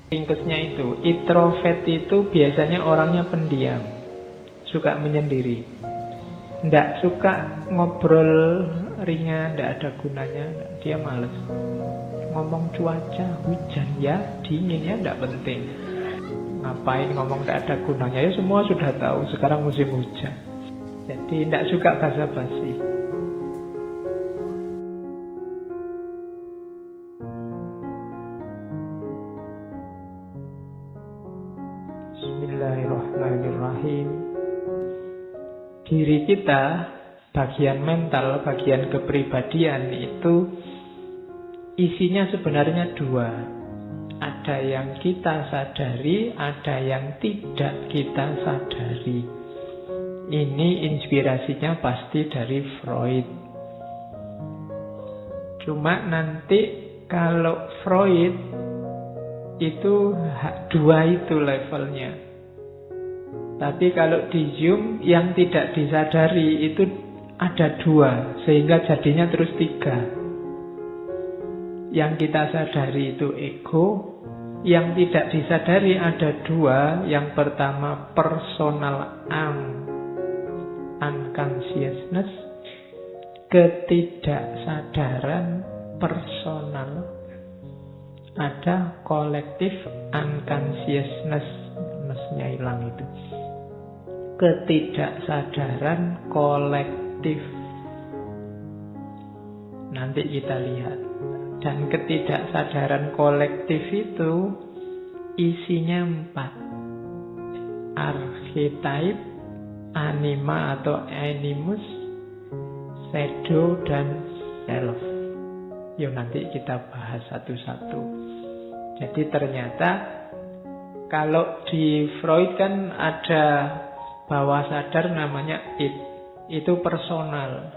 Ringkesnya itu, introvert itu biasanya orangnya pendiam, suka menyendiri, nggak suka ngobrol ringan, nggak ada gunanya, dia males. Ngomong cuaca, hujan ya, dingin ya, nggak penting. Ngapain ngomong nggak ada gunanya, ya semua sudah tahu sekarang musim hujan. Jadi nggak suka basa-basi. Bismillahirrahmanirrahim. Diri kita, bagian mental, bagian kepribadian itu isinya sebenarnya dua. Ada yang kita sadari, ada yang tidak kita sadari. Ini inspirasinya pasti dari Freud. Cuma nanti kalau Freud itu dua itu levelnya. Tapi kalau di Jung yang tidak disadari itu ada dua, sehingga jadinya terus tiga. Yang kita sadari itu ego, yang tidak disadari ada dua. Yang pertama personal unconsciousness, ketidaksadaran personal. Ada kolektif unconsciousness-nya hilang itu. Ketidaksadaran kolektif. Nanti kita lihat. Dan ketidaksadaran kolektif itu isinya 4. Archetype, anima atau animus, shadow, dan self. Yuk nanti kita bahas satu-satu. Jadi ternyata kalau di Freud kan ada bawah sadar namanya id. Itu personal.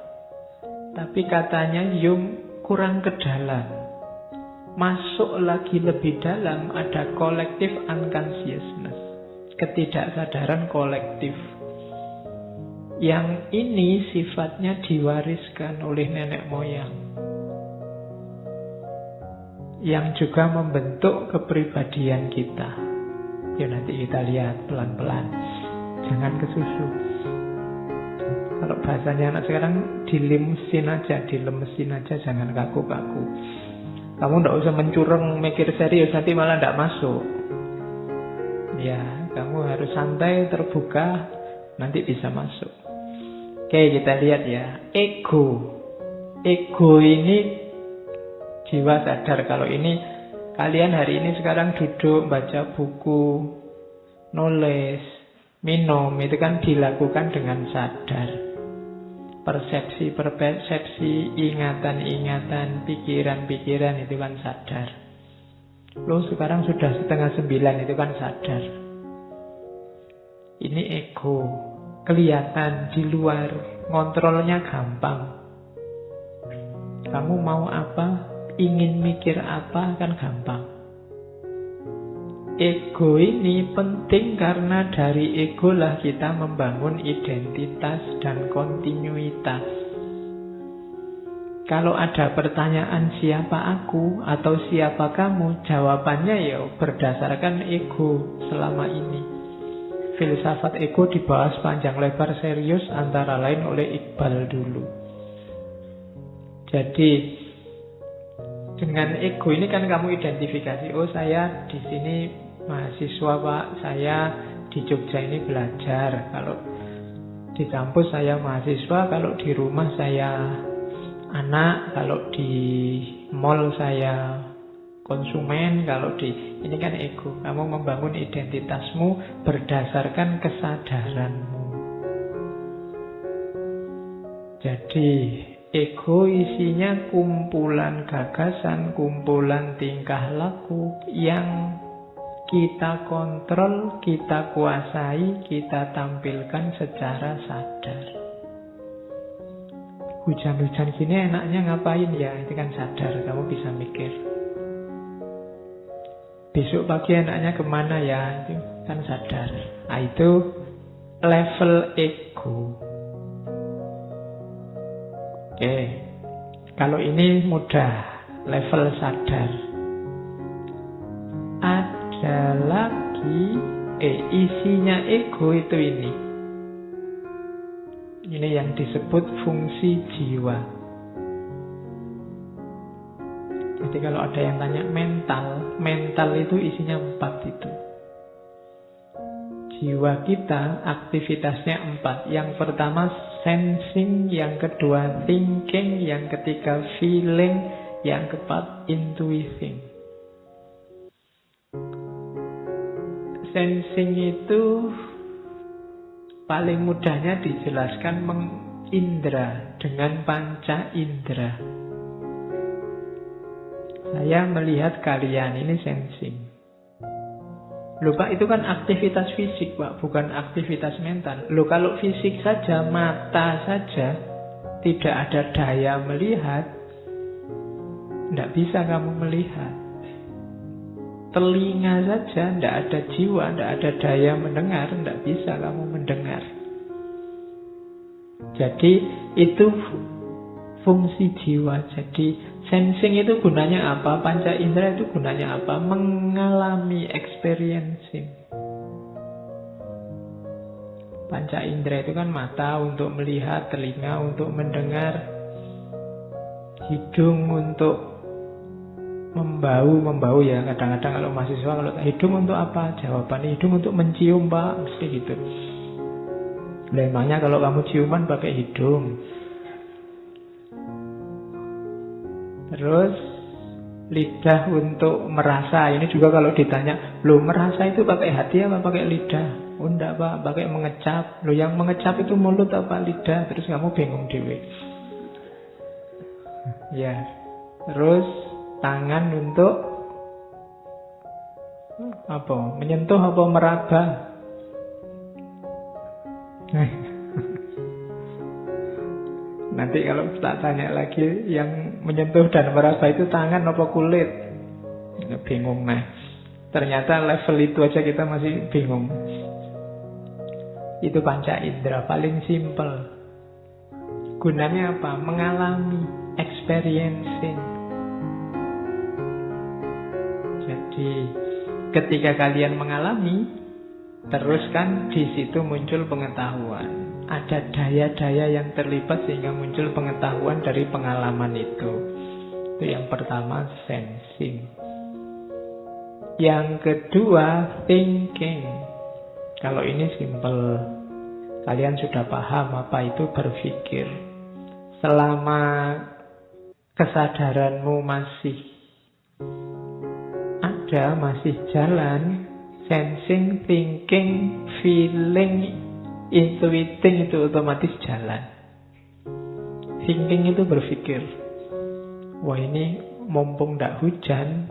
Tapi katanya Jung kurang ke dalam. Masuk lagi lebih dalam ada kolektif unconsciousness. Ketidaksadaran kolektif. Yang ini sifatnya diwariskan oleh nenek moyang. Yang juga membentuk kepribadian kita. Ya nanti kita lihat pelan-pelan. Jangan kesusu. Kalau bahasanya anak sekarang dilemesin aja, jangan kaku-kaku. Kamu nggak usah mencureng mikir serius, nanti malah nggak masuk. Ya, kamu harus santai, terbuka, nanti bisa masuk. Oke, kita lihat ya. Ego. Ego ini jiwa sadar. Kalau ini kalian hari ini sekarang duduk baca buku, nulis, minum, itu kan dilakukan dengan sadar. Persepsi, ingatan-ingatan, pikiran-pikiran itu kan sadar. Lo sekarang sudah 8:30 itu kan sadar. Ini ego, kelihatan di luar, ngontrolnya gampang. Kamu mau apa? Ingin mikir apa kan gampang. Ego ini penting karena dari ego lah kita membangun identitas dan kontinuitas. Kalau ada pertanyaan siapa aku atau siapa kamu, jawabannya ya berdasarkan ego selama ini. Filsafat ego dibahas panjang lebar serius antara lain oleh Iqbal dulu. Jadi dengan ego ini kan kamu identifikasi, oh saya di sini mahasiswa Pak, saya di Jogja ini belajar. Kalau di kampus saya mahasiswa, kalau di rumah saya anak, kalau di mall saya konsumen, kalau di ini kan ego. Kamu membangun identitasmu berdasarkan kesadaranmu. Jadi ego isinya kumpulan gagasan, kumpulan tingkah laku yang kita kontrol, kita kuasai, kita tampilkan secara sadar. Hujan-hujan gini enaknya ngapain ya? Itu kan sadar, kamu bisa mikir. Besok pagi enaknya kemana ya? Itu kan sadar. Nah, itu level ego. Oke, kalau ini mudah, level sadar. Ada lagi, isinya ego itu ini. Ini yang disebut fungsi jiwa. Jadi kalau ada yang tanya mental itu isinya 4 itu. Jiwa kita aktivitasnya 4. Yang pertama sensing, yang kedua thinking, yang ketiga feeling, yang keempat intuiting. Sensing itu paling mudahnya dijelaskan mengindra dengan panca indera. Saya melihat kalian ini sensing. Loh Pak, itu kan aktivitas fisik Pak, bukan aktivitas mental. Loh kalau fisik saja, mata saja, tidak ada daya melihat, tidak bisa kamu melihat. Telinga saja, tidak ada jiwa, tidak ada daya mendengar, tidak bisa kamu mendengar. Jadi itu fungsi jiwa. Jadi sensing itu gunanya apa? Panca indera itu gunanya apa? Mengalami, experiencing. Panca indera itu kan mata untuk melihat, telinga untuk mendengar, hidung untuk membau ya. Kadang-kadang kalau mahasiswa, kalau hidung untuk apa? Jawabannya hidung untuk mencium Pak, mesti gitu. Memangnya kalau kamu ciuman pakai hidung. Terus lidah untuk merasa. Ini juga kalau ditanya, loh merasa itu pakai hati apa pakai lidah? Oh enggak Pak, pakai mengecap. Loh yang mengecap itu mulut apa lidah? Terus kamu bingung dewe. Ya. Terus tangan untuk apa? Menyentuh apa meraba? Nanti kalau tak tanya lagi, yang menyentuh dan meraba itu tangan apa kulit? Bingung. Nah, ternyata level itu aja kita masih bingung. Itu panca indera paling simple. Gunanya apa? Mengalami, experiencing. Jadi ketika kalian mengalami, terus kan di situ muncul pengetahuan. Ada daya-daya yang terlibat sehingga muncul pengetahuan dari pengalaman itu. Itu yang pertama, sensing. Yang kedua, thinking. Kalau ini simple. Kalian sudah paham apa itu berpikir. Selama kesadaranmu masih ada, masih jalan, sensing, thinking, feeling, intuiting itu otomatis jalan. Thinking itu berpikir, wah ini mumpung tidak hujan,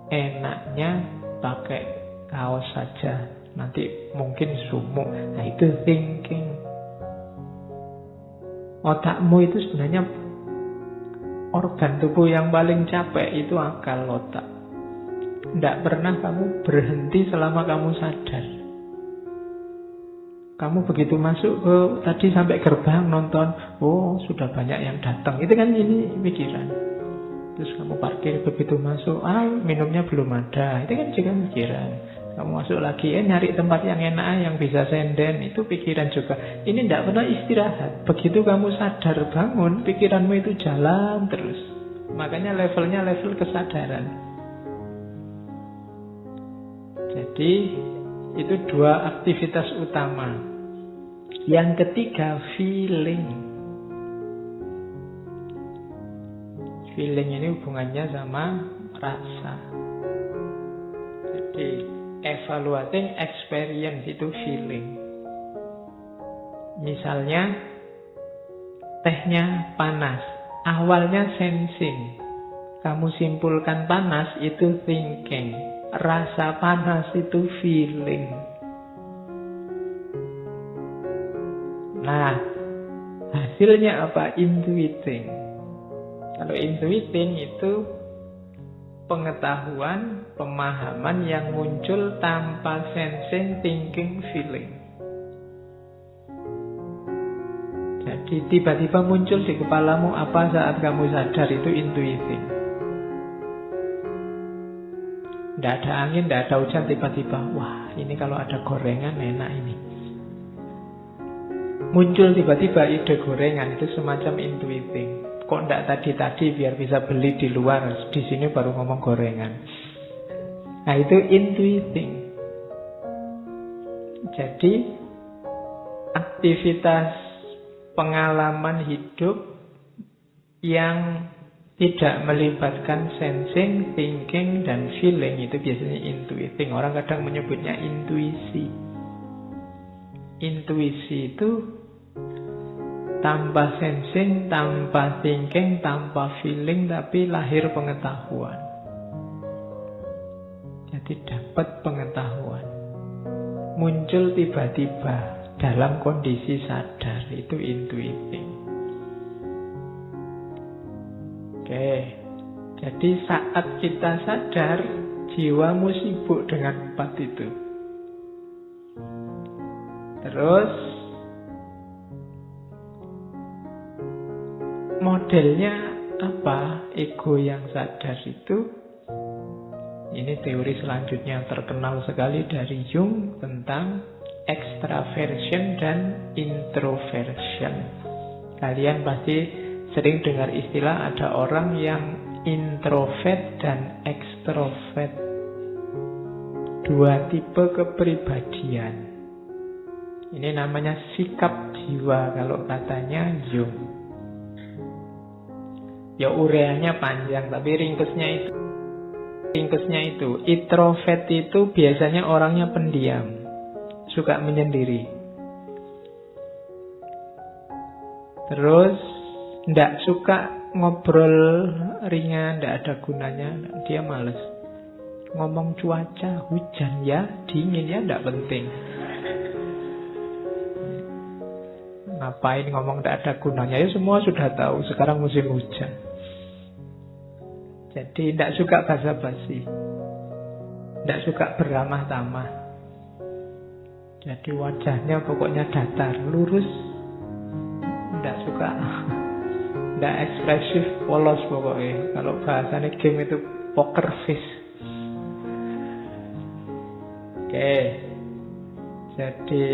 enaknya pakai kaos saja, nanti mungkin sumuk. Nah itu thinking. Otakmu itu sebenarnya organ tubuh yang paling capek itu akal, otak. Tidak pernah kamu berhenti selama kamu sadar. Kamu begitu masuk ke tadi sampai gerbang nonton, oh sudah banyak yang datang. Itu kan ini pikiran. Terus kamu parkir begitu masuk, minumnya belum ada. Itu kan juga pikiran. Kamu masuk lagi, nyari tempat yang enak, yang bisa senden. Itu pikiran juga. Ini tidak pernah istirahat. Begitu kamu sadar bangun, pikiranmu itu jalan terus. Makanya levelnya level kesadaran. Jadi itu dua aktivitas utama. Yang ketiga, feeling. Feeling ini hubungannya sama rasa. Jadi evaluating experience itu feeling. Misalnya tehnya panas, awalnya sensing. Kamu simpulkan panas itu thinking. Rasa panas itu feeling. Nah, hasilnya apa? Intuiting. Kalau intuiting itu pengetahuan, pemahaman yang muncul tanpa sensing, thinking, feeling. Jadi tiba-tiba muncul di kepalamu apa saat kamu sadar, itu intuiting. Tidak ada angin, tidak ada hujan, tiba-tiba, wah ini kalau ada gorengan enak ini. Muncul tiba-tiba ide gorengan, itu semacam intuiting. Kok tidak tadi-tadi biar bisa beli di luar, di sini baru ngomong gorengan. Nah itu intuiting. Jadi aktivitas pengalaman hidup yang tidak melibatkan sensing, thinking, dan feeling itu biasanya intuiting. Orang kadang menyebutnya intuisi. Intuisi itu tanpa sensing, tanpa thinking, tanpa feeling, tapi lahir pengetahuan. Jadi dapat pengetahuan. Muncul tiba-tiba dalam kondisi sadar, itu intuiting. Oke, jadi saat kita sadar, jiwamu sibuk dengan 4 itu. Terus modelnya apa? Ego yang sadar itu, ini teori selanjutnya terkenal sekali dari Jung tentang extraversion dan introversion. Kalian pasti sering dengar istilah ada orang yang introvert dan extrovert. 2 tipe kepribadian. Ini namanya sikap jiwa kalau katanya Jung. Ya ureanya panjang, tapi ringkesnya itu introvert itu biasanya orangnya pendiam, suka menyendiri. Terus tidak suka ngobrol ringan, tidak ada gunanya, dia males. Ngomong cuaca, hujan ya, dingin ya, tidak penting. Ngapain ngomong tidak ada gunanya, ya semua sudah tahu, sekarang musim hujan. Jadi tidak suka basa-basi, tidak suka beramah tamah. Jadi wajahnya pokoknya datar, lurus, tidak suka. Tidak ekspresif, polos pokoknya. Kalau bahasanya game itu poker face. Oke. Jadi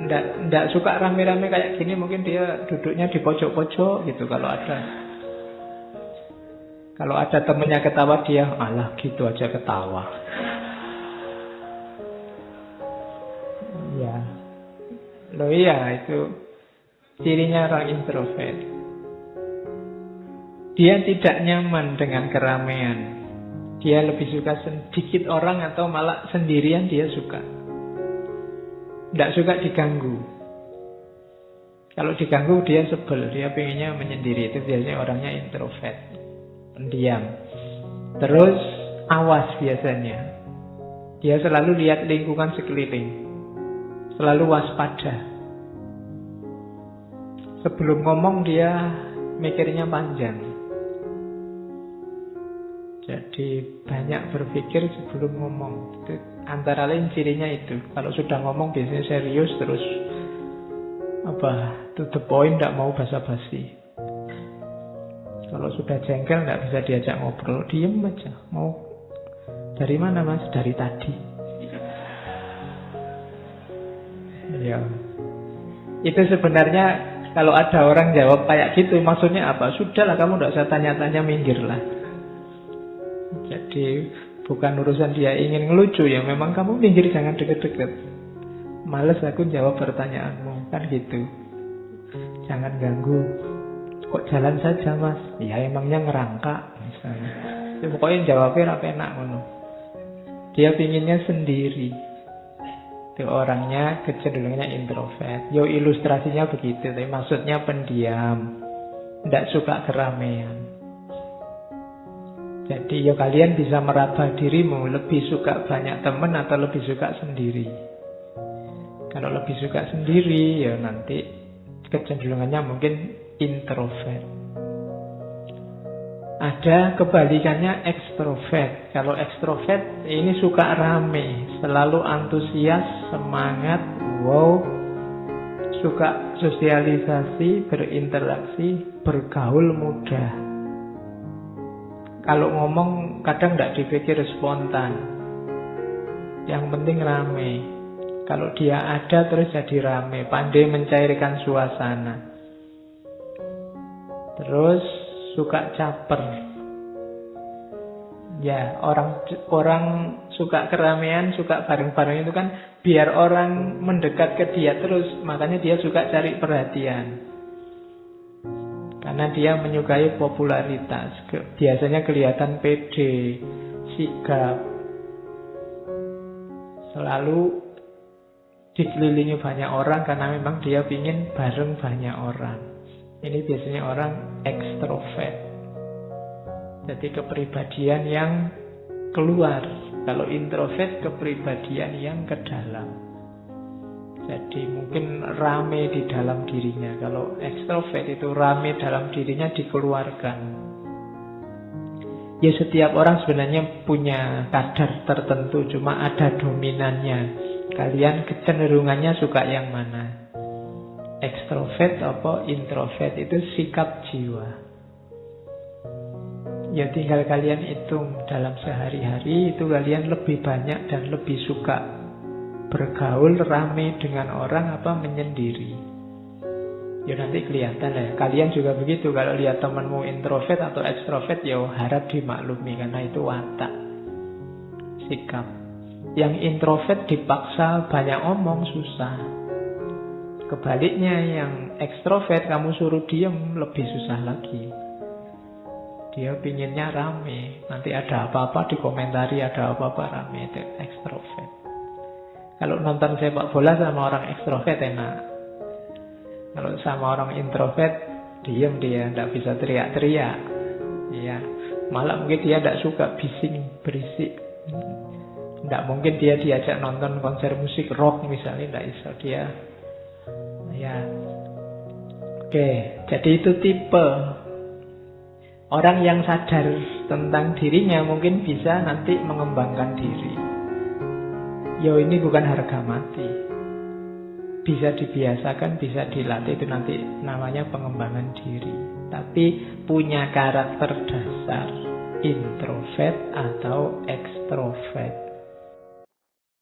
tidak suka rame-rame kayak gini. Mungkin dia duduknya di pojok-pojok gitu. Kalau ada temennya ketawa, dia alah gitu aja ketawa. Ya. Loh iya, itu cirinya orang introvert. Dia tidak nyaman dengan keramaian. Dia lebih suka sedikit orang atau malah sendirian dia suka. Tidak suka diganggu. Kalau diganggu dia sebel, dia pengennya menyendiri. Itu biasanya orangnya introvert, pendiam. Terus awas biasanya. Dia selalu lihat lingkungan sekeliling. Selalu waspada. Sebelum ngomong dia mikirnya panjang. Jadi banyak berpikir sebelum ngomong. Itu antara lain cirinya itu. Kalau sudah ngomong biasanya serius, terus to the point, tidak mau basa-basi. Kalau sudah jengkel tidak bisa diajak ngobrol, diem aja. Mau dari mana mas? Dari tadi. Ya. Itu sebenarnya kalau ada orang jawab kayak gitu, maksudnya apa? Sudahlah kamu tidak usah tanya-tanya, minggirlah. Jadi bukan urusan dia ingin ngelucu, ya memang kamu minggir, jangan deket-deket. Males aku jawab pertanyaanmu, kan gitu. Jangan ganggu. Kok jalan saja mas? Ya emangnya ngerangkak misalnya. Ya, pokoknya jawabnya apa enak ngono. Dia pinginnya sendiri. Itu orangnya kecenderungannya introvert. Yo ilustrasinya begitu, tapi maksudnya pendiam, tidak suka keramaian. Jadi ya kalian bisa meraba dirimu, lebih suka banyak teman atau lebih suka sendiri. Kalau lebih suka sendiri, ya nanti kecenderungannya mungkin introvert. Ada kebalikannya ekstrovert. Kalau ekstrovert ini suka rame, selalu antusias, semangat, wow, suka sosialisasi, berinteraksi, bergaul mudah. Kalau ngomong kadang tidak dipikir spontan. Yang penting rame. Kalau dia ada terus jadi rame, pandai mencairkan suasana. Terus suka caper. Ya, orang suka keramaian, suka bareng-bareng itu kan biar orang mendekat ke dia terus. Makanya dia suka cari perhatian. Karena dia menyukai popularitas. Biasanya kelihatan pede, sigap. Selalu dikelilingi banyak orang karena memang dia ingin bareng banyak orang. Ini biasanya orang ekstrovert. Jadi kepribadian yang keluar. Kalau introvert, kepribadian yang ke dalam. Jadi mungkin rame di dalam dirinya. Kalau ekstrovert itu rame dalam dirinya, dikeluarkan. Ya setiap orang sebenarnya punya kadar tertentu, cuma ada dominannya. Kalian kecenderungannya suka yang mana? Ekstrovert atau introvert, itu sikap jiwa. Ya tinggal kalian hitung dalam sehari-hari itu kalian lebih banyak dan lebih suka bergaul rame dengan orang apa menyendiri. Ya nanti kelihatan ya. Kalian juga begitu. Kalau lihat temanmu introvert atau ekstrovert, ya harap dimaklumi karena itu watak, sikap. Yang introvert dipaksa banyak omong susah. Kebaliknya yang ekstrovert kamu suruh diem lebih susah lagi. Dia pinginnya rame. Nanti ada apa-apa dikomentari, ada apa-apa rame. Itu ekstrovert. Kalau nonton sepak bola sama orang ekstrovert enak. Kalau sama orang introvert, diem dia, tidak bisa teriak-teriak. Ya, malah mungkin dia tidak suka bising, berisik. Tidak mungkin dia diajak nonton konser musik rock misalnya, tidak bisa dia. Ya, oke. Jadi itu tipe. Orang yang sadar tentang dirinya mungkin bisa nanti mengembangkan diri. Yo ini bukan harga mati. Bisa dibiasakan, bisa dilatih, itu nanti namanya pengembangan diri. Tapi punya karakter dasar introvert atau ekstrovert.